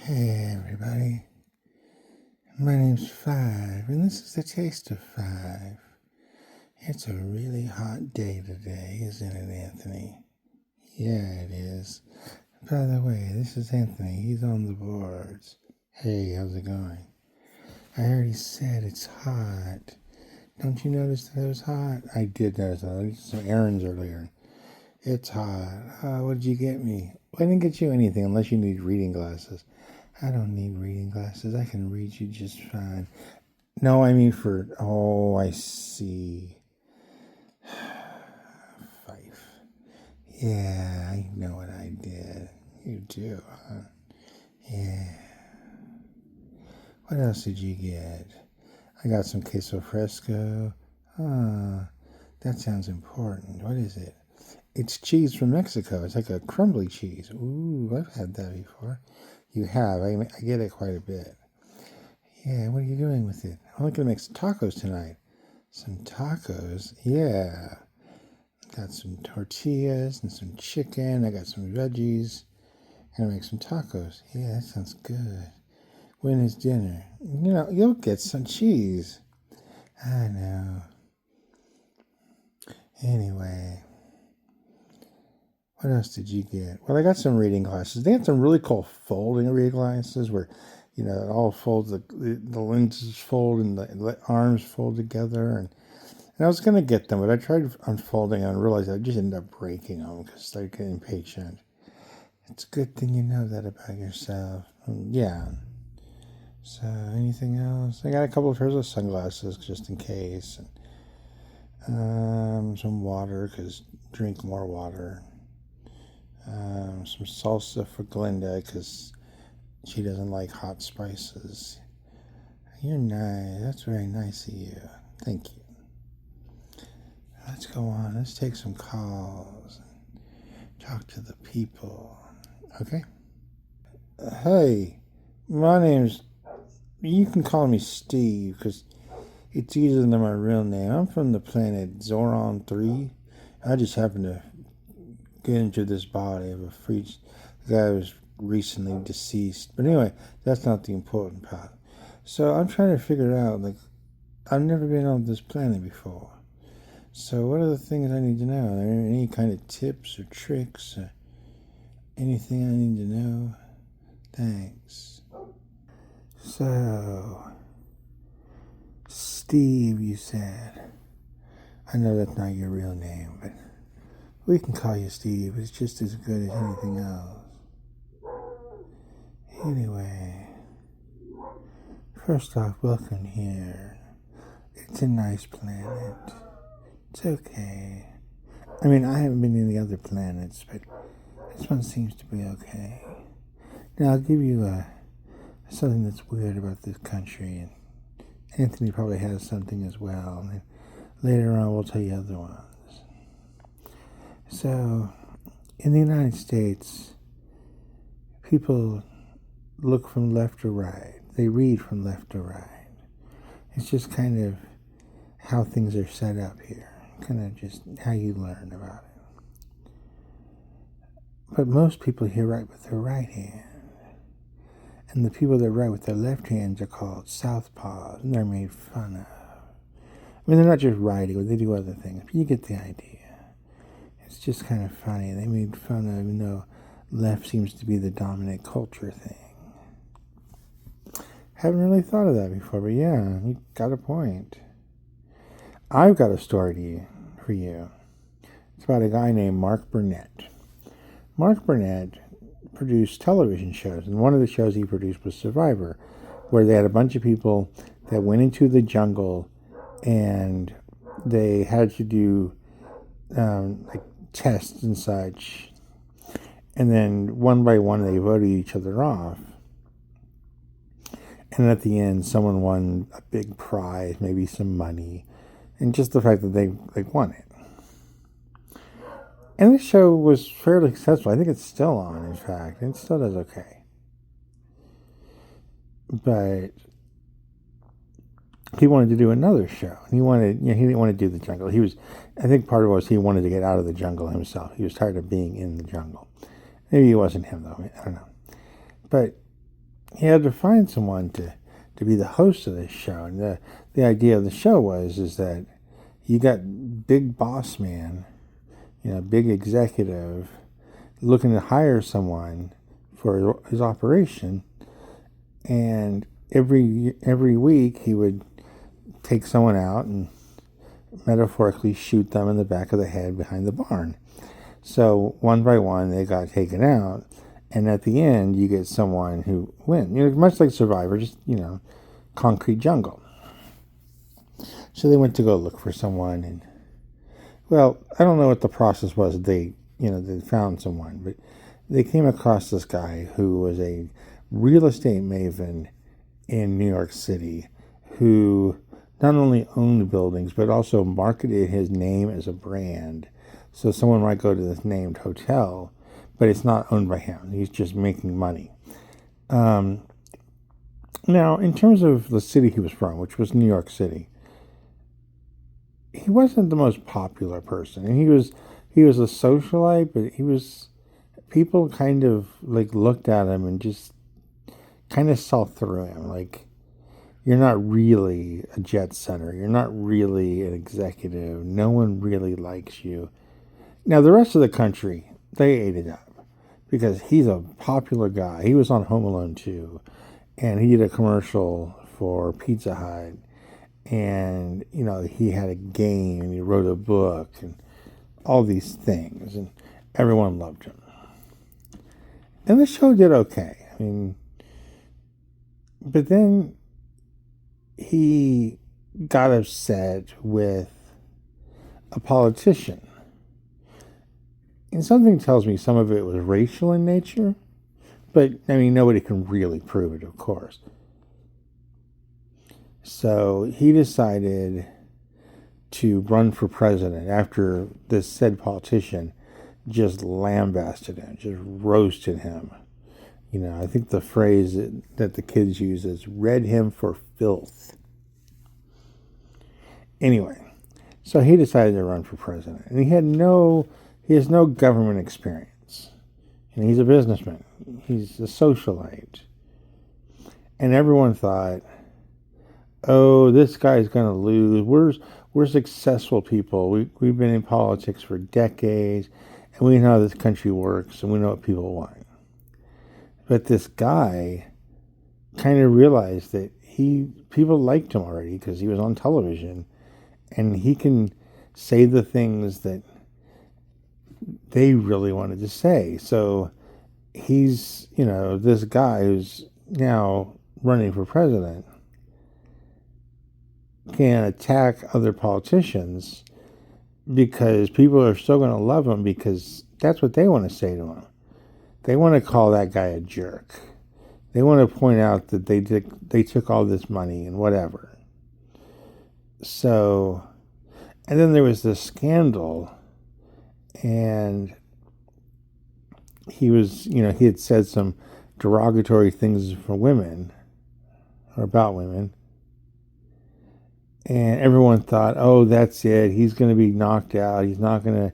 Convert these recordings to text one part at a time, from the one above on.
Hey everybody, my name's Five, and this is the Taste of Five. It's a really hot day today, isn't it, Anthony? Yeah, it is. By the way, this is Anthony. He's on the boards. Hey, how's it going? I already said it's hot. Don't you notice that it was hot? I did notice that. I did some errands earlier. It's hot. What did you get me? I didn't get you anything unless you need reading glasses. I don't need reading glasses. I can read you just fine. No, I mean I see. Fife. Yeah, I know what I did. You do, huh? Yeah. What else did you get? I got some queso fresco. That sounds important. What is it? It's cheese from Mexico. It's like a crumbly cheese. Ooh, I've had that before. You have. I get it quite a bit. Yeah, what are you doing with it? I'm going to make some tacos tonight. Some tacos? Yeah. Got some tortillas and some chicken. I got some veggies. I'm going to make some tacos. Yeah, that sounds good. When is dinner? You'll get some cheese. I know. Anyway. What else did you get? Well, I got some reading glasses. They had some really cool folding reading glasses where, it all folds, the lenses fold and the arms fold together. And I was going to get them, but I tried unfolding and realized I just ended up breaking them because they're getting impatient. It's a good thing you know that about yourself. Yeah. So, anything else? I got a couple of pairs of sunglasses just in case. And, some water, because drink more water. Some salsa for Glinda because she doesn't like hot spices. You're nice. That's very nice of you. Thank you. Let's go on. Let's take some calls and talk to the people. Okay? Hey, my name's... You can call me Steve because it's easier than my real name. I'm from the planet Zoron 3. I just happen to get into this body of a freak. The guy was recently deceased. But anyway, that's not the important part. So I'm trying to figure it out. I've never been on this planet before. So what are the things I need to know? Are there any kind of tips or tricks or anything I need to know? Thanks. So, Steve, you said. I know that's not your real name, but we can call you Steve. It's just as good as anything else. Anyway, first off, welcome here. It's a nice planet. It's okay. I mean, I haven't been to any other planets, but this one seems to be okay. Now, I'll give you something that's weird about this country, and Anthony probably has something as well, and then later on we'll tell you other ones. So, in the United States, people look from left to right. They read from left to right. It's just kind of how things are set up here. Kind of just how you learn about it. But most people here write with their right hand. And the people that write with their left hands are called southpaws, and they're made fun of. I mean, they're not just writing, but they do other things. But you get the idea. It's just kind of funny. They made fun of, left seems to be the dominant culture thing. Haven't really thought of that before, but yeah, you got a point. I've got a story for you. It's about a guy named Mark Burnett. Mark Burnett produced television shows, and one of the shows he produced was Survivor, where they had a bunch of people that went into the jungle and they had to do tests and such, and then one by one they voted each other off, and at the end someone won a big prize, maybe some money, and just the fact that they won it. And this show was fairly successful. I think it's still on, in fact. It still does okay. But he wanted to do another show. He didn't want to do the jungle. I think part of it was he wanted to get out of the jungle himself. He was tired of being in the jungle. Maybe it wasn't him, though. I don't know. But he had to find someone to be the host of this show. And the idea of the show is that you got big boss man, big executive, looking to hire someone for his operation, and every week he would take someone out and metaphorically shoot them in the back of the head behind the barn. So one by one they got taken out, and at the end you get someone who wins. Much like Survivor, just concrete jungle. So they went to go look for someone, and well, I don't know what the process was. They found someone, but they came across this guy who was a real estate maven in New York City, who not only owned buildings but also marketed his name as a brand. So someone might go to this named hotel, but it's not owned by him. He's just making money. Now, in terms of the city he was from, which was New York City, he wasn't the most popular person, and he was a socialite, but people kind of looked at him and just kind of saw through him. Like, you're not really a jet setter. You're not really an executive. No one really likes you. Now, the rest of the country, they ate it up because he's a popular guy. He was on Home Alone 2, and he did a commercial for Pizza Hut, and he had a game, and he wrote a book, and all these things, and everyone loved him. And the show did okay. I mean, but then he got upset with a politician. And something tells me some of it was racial in nature, but I mean, nobody can really prove it, of course. So he decided to run for president after this said politician just lambasted him, just roasted him. I think the phrase that the kids use is read him for filth. Anyway, so he decided to run for president, and he has no government experience. And he's a businessman. He's a socialite. And everyone thought, oh, this guy's going to lose. We're successful people. We've been in politics for decades, and we know how this country works, and we know what people want. But this guy kind of realized that people liked him already because he was on television, and he can say the things that they really wanted to say. So he's, this guy who's now running for president can attack other politicians because people are still going to love him because that's what they want to say to him. They want to call that guy a jerk. They want to point out that they took all this money and whatever. So, and then there was this scandal, and he had said some derogatory things for women, or about women, and everyone thought, oh, that's it. He's going to be knocked out. He's not going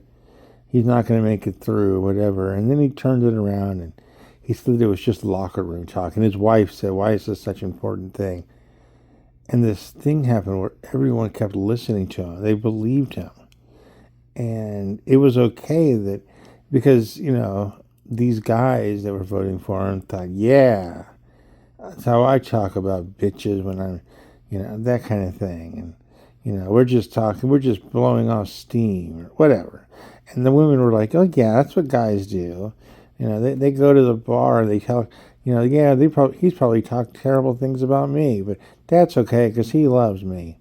to make it through, or whatever. And then he turned it around, and he said it was just locker room talk. And his wife said, why is this such an important thing? And this thing happened where everyone kept listening to him. They believed him. And it was okay that, because, these guys that were voting for him thought, yeah, that's how I talk about bitches when I'm, that kind of thing. And, we're just blowing off steam or whatever. And the women were like, oh, yeah, that's what guys do. They go to the bar and they tell, yeah, he's probably talked terrible things about me, but that's okay because he loves me.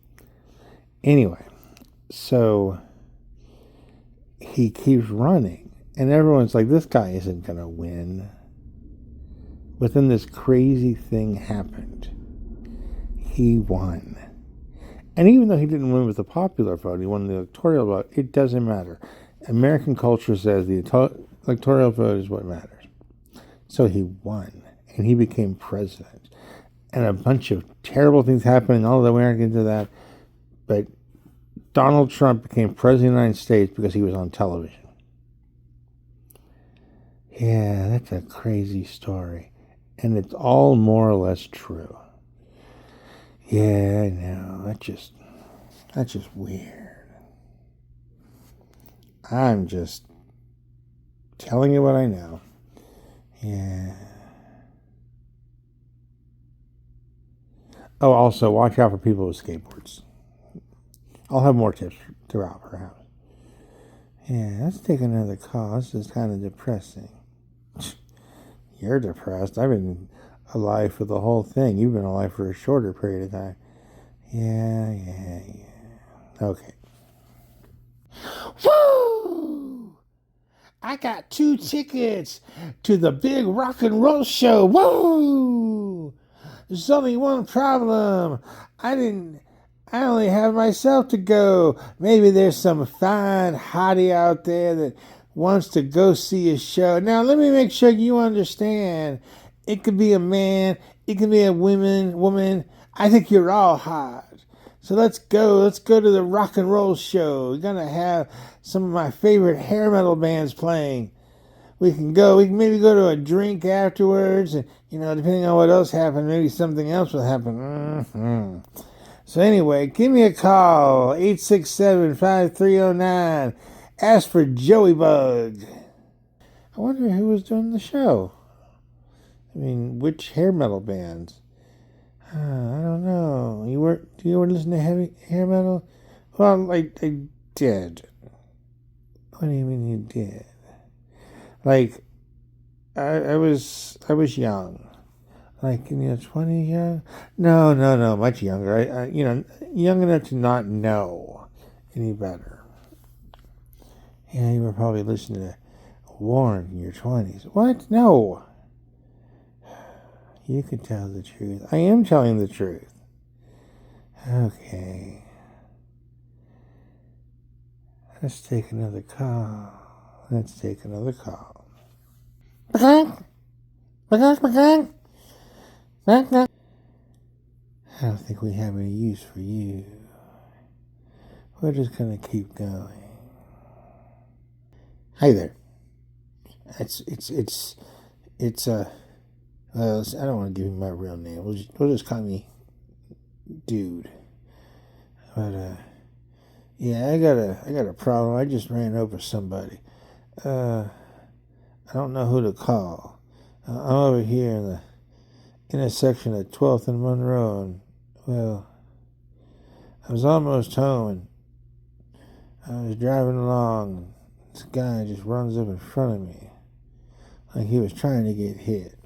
Anyway, so he keeps running, and everyone's like, this guy isn't going to win. But then this crazy thing happened. He won. And even though he didn't win with the popular vote, he won the electoral vote, it doesn't matter. American culture says the electoral vote is what matters. So he won, and he became president. And a bunch of terrible things happened, and all the Americans did that. But Donald Trump became president of the United States because he was on television. Yeah, that's a crazy story. and it's all more or less true. Yeah, I know. That's just weird. I'm just telling you what I know. Yeah. Oh, also, watch out for people with skateboards. I'll have more tips throughout, perhaps. Yeah, let's take another call. This is kind of depressing. You're depressed. I've been alive for the whole thing. You've been alive for a shorter period of time. Yeah. Okay. Woo! I got 2 tickets to the big rock and roll show. Woo! There's only one problem. I only have myself to go. Maybe there's some fine hottie out there that wants to go see a show. Now, let me make sure you understand. It could be a man. It could be a woman. I think you're all hot. So let's go. Let's go to the rock and roll show. We're going to have some of my favorite hair metal bands playing. We can go. We can maybe go to a drink afterwards. And, depending on what else happened, maybe something else will happen. Mm-hmm. So anyway, give me a call. 867-5309. Ask for Joey Bug. I wonder who was doing the show. I mean, which hair metal bands? I don't know. You were listening to heavy hair metal? Well, I did. What do you mean you did? Like, I was young. Like in your 20s, young? No, much younger. Young enough to not know any better. Yeah, you were probably listening to Warren in your 20s. What? No. You can tell the truth. I am telling the truth. Okay. Let's take another call. I don't think we have any use for you. We're just gonna keep going. Hi there. Well, I don't want to give you my real name. We'll just call me Dude. But yeah, I got a problem. I just ran over somebody. I don't know who to call. I'm over here in the intersection of 12th and Monroe, and well, I was almost home, and I was driving along, and this guy just runs up in front of me, like he was trying to get hit.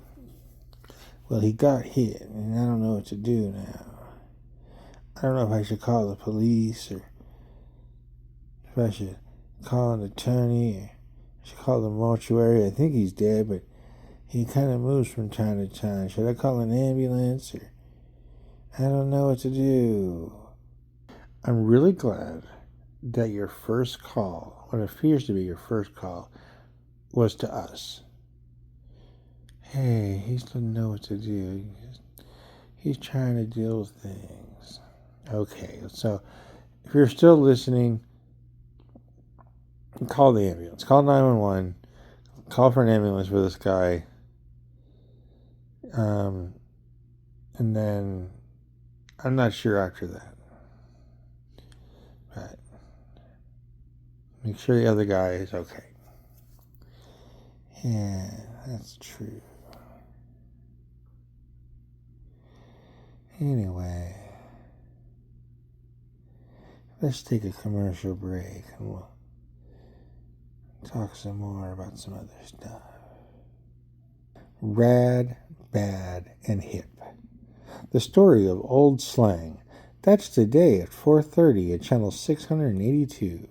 Well, he got hit, and I don't know what to do now. I don't know if I should call the police, or if I should call an attorney, or I should call the mortuary. I think he's dead, but he kind of moves from time to time. Should I call an ambulance, or I don't know what to do. I'm really glad that your first call, what appears to be your first call, was to us. Hey, he doesn't know what to do. He's trying to deal with things. Okay, so if you're still listening, call the ambulance. Call 911. Call for an ambulance for this guy. And then I'm not sure after that. But make sure the other guy is okay. Yeah, that's true. Anyway, let's take a commercial break and we'll talk some more about some other stuff. Rad, bad, and hip. The story of old slang. That's today at 4:30 at channel 682.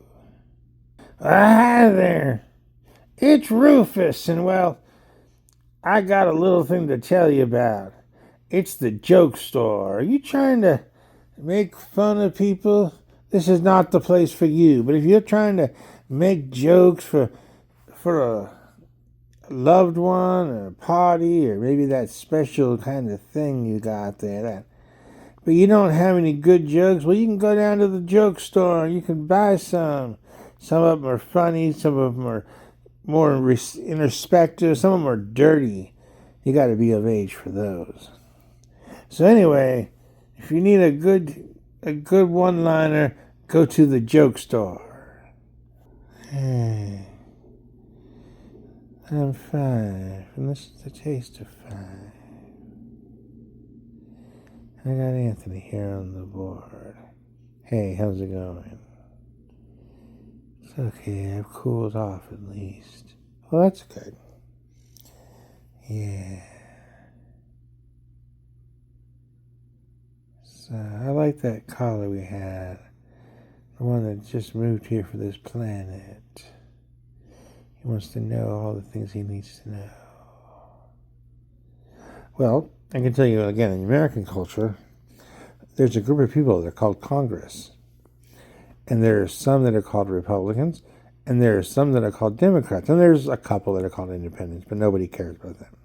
Hi there. It's Rufus, and well, I got a little thing to tell you about. It's the joke store. Are you trying to make fun of people? This is not the place for you. But if you're trying to make jokes for a loved one or a party or maybe that special kind of thing you got there, but you don't have any good jokes, well, you can go down to the joke store and you can buy some. Some of them are funny, some of them are more introspective, some of them are dirty. You got to be of age for those. So anyway, if you need a good one-liner, go to the joke store. Hey, I'm fine. And this is the Taste of Pfife. I got Anthony here on the board. Hey, how's it going? It's okay. I've cooled off at least. Well, that's good. Yeah. So I like that caller we had. The one that just moved here for this planet. He wants to know all the things he needs to know. Well, I can tell you again, in American culture, there's a group of people that are called Congress. And there are some that are called Republicans, and there are some that are called Democrats, and there's a couple that are called Independents, but nobody cares about them.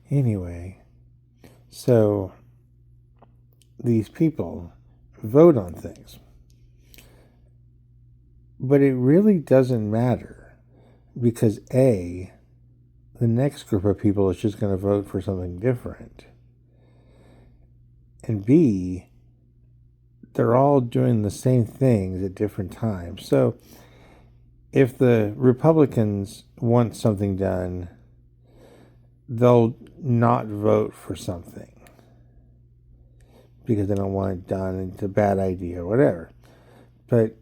Anyway, so these people vote on things. But it really doesn't matter because A, the next group of people is just going to vote for something different. And B, they're all doing the same things at different times. So if the Republicans want something done, they'll not vote for something because they don't want it done. It's a bad idea or whatever. But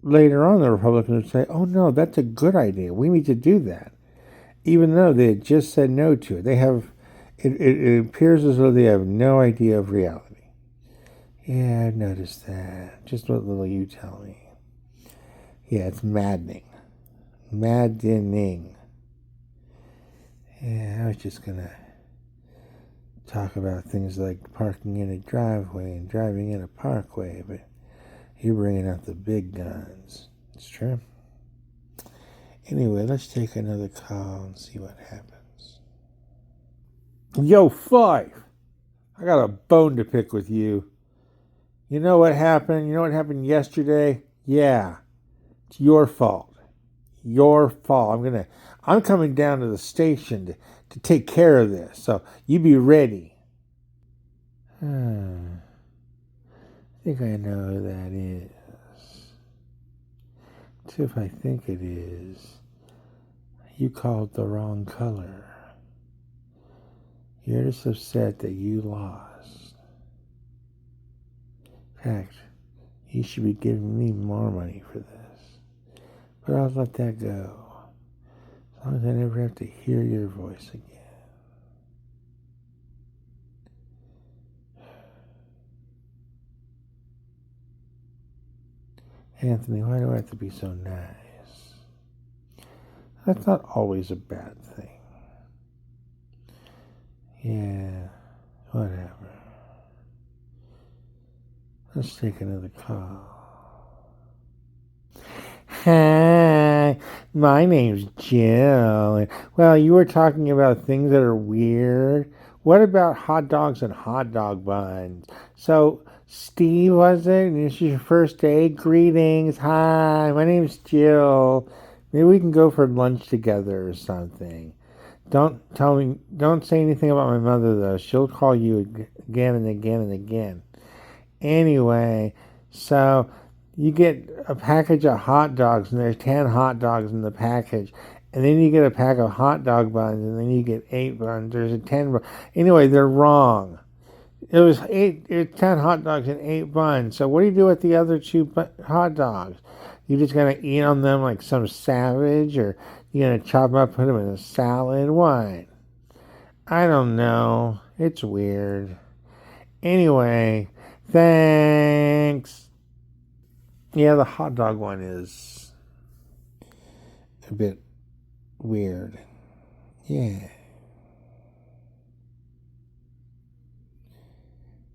later on, the Republicans would say, oh no, that's a good idea. We need to do that. Even though they had just said no to it. They have, it appears as though they have no idea of reality. Yeah, I've noticed that. Just what little you tell me. Yeah, it's maddening. Maddening. Yeah, I was just going to talk about things like parking in a driveway and driving in a parkway, but you're bringing out the big guns. It's true. Anyway, let's take another call and see what happens. Yo, Fife! I got a bone to pick with you. You know what happened? You know what happened yesterday? Yeah, it's your fault. Your fault. I'm coming down to the station to take care of this. So you be ready. I think I know who that is. See if I think it is. You called the wrong color. You're just upset that you lost. In fact, you should be giving me more money for this. But I'll let that go. As long as I never have to hear your voice again. Anthony, why do I have to be so nice? That's not always a bad thing. Yeah, whatever. Let's take another call. Hi, my name's Jill. Well, you were talking about things that are weird. What about hot dogs and hot dog buns? So, Steve, was it? This is your first day? Greetings. Hi, my name's Jill. Maybe we can go for lunch together or something. Don't say anything about my mother, though. She'll call you again and again and again. Anyway, so you get a package of hot dogs, and there's 10 hot dogs in the package. And then you get a pack of hot dog buns, and then you get 8 buns. There's a 10 buns. Anyway, they're wrong. It was 10 hot dogs and 8 buns. So what do you do with the other 2 hot dogs? You just gonna eat on them like some savage, or you gonna chop them up, put them in a salad? What? I don't know. It's weird. Anyway, thanks. Yeah, the hot dog one is a bit weird. Yeah.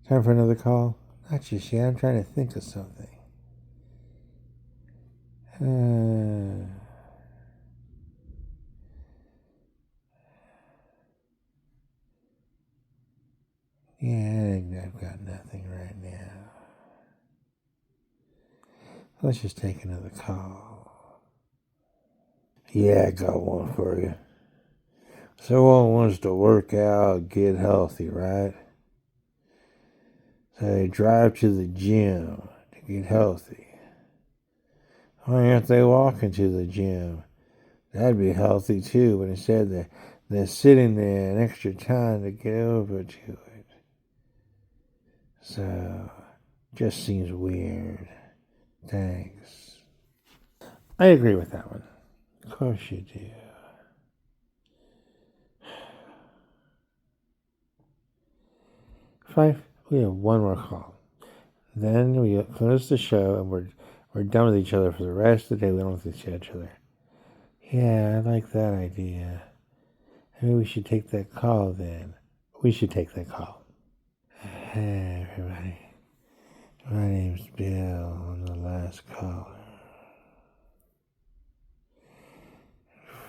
Time for another call? Not just yet. I'm trying to think of something. Yeah, I've got nothing right now. Let's just take another call. Yeah, I got one for you. Someone wants to work out, get healthy, right? So they drive to the gym to get healthy. Why aren't they walking to the gym? That'd be healthy too, but instead they're sitting there an extra time to get over to it. So, just seems weird. Thanks. I agree with that one. Of course you do. Five, we have one more call. Then we close the show and we're done with each other for the rest of the day. We don't have to see each other. Yeah, I like that idea. Maybe we should take that call then. We should take that call. Hey, everybody. My name's Bill. I'm the last caller.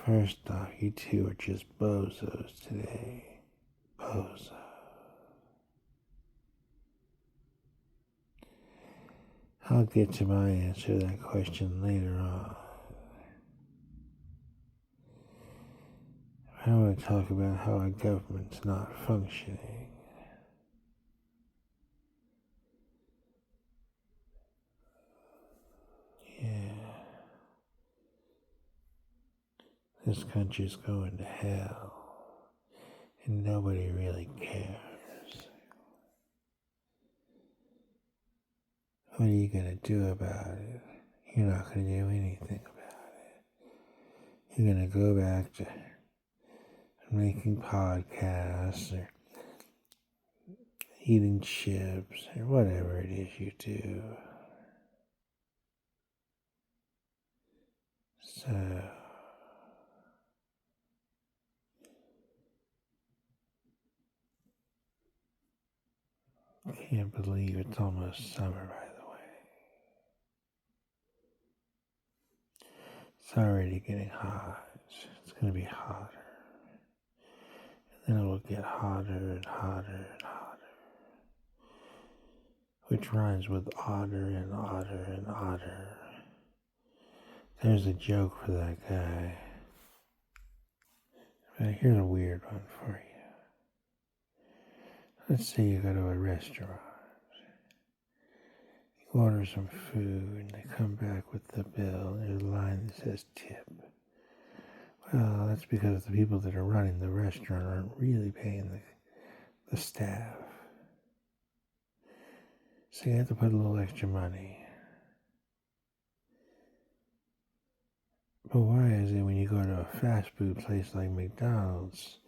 First off, you two are just bozos today. Bozos. I'll get to my answer to that question later on. I want to talk about how our government's not functioning. Yeah. This country's going to hell, and nobody really cares. What are you going to do about it? You're not going to do anything about it. You're going to go back to making podcasts or eating chips or whatever it is you do. So, I can't believe it's almost summer, by the way. It's already getting hot. It's going to be hotter. And then it will get hotter and hotter and hotter. Which rhymes with otter and otter and otter. There's a joke for that guy. But here's a weird one for you. Let's say you go to a restaurant. You order some food and they come back with the bill and there's a line that says tip. Well, that's because the people that are running the restaurant aren't really paying the staff. So you have to put a little extra money. But why is it when you go to a fast food place like McDonald's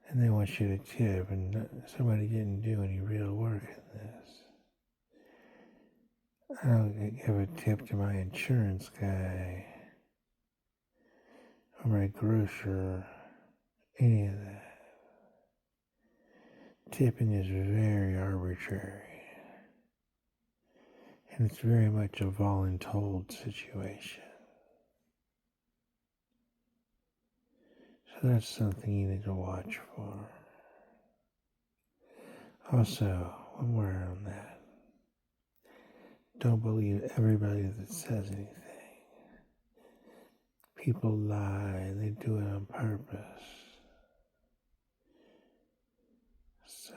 and they want you to tip and somebody didn't do any real work in this? I don't give a tip to my insurance guy or my grocer, any of that. Tipping is very arbitrary. And it's very much a voluntold situation. So that's something you need to watch for. Also, when we're on that, don't believe everybody that says anything. People lie and they do it on purpose. So,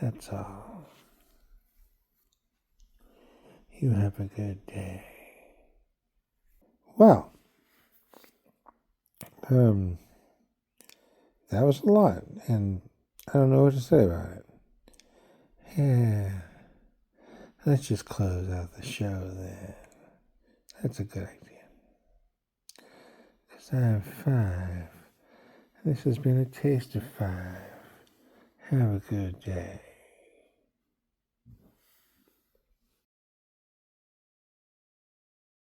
that's all. You have a good day. Well, that was a lot, and I don't know what to say about it. Yeah, let's just close out the show then. That's a good idea. Because I'm Five. This has been a Taste of Pfife. Have a good day.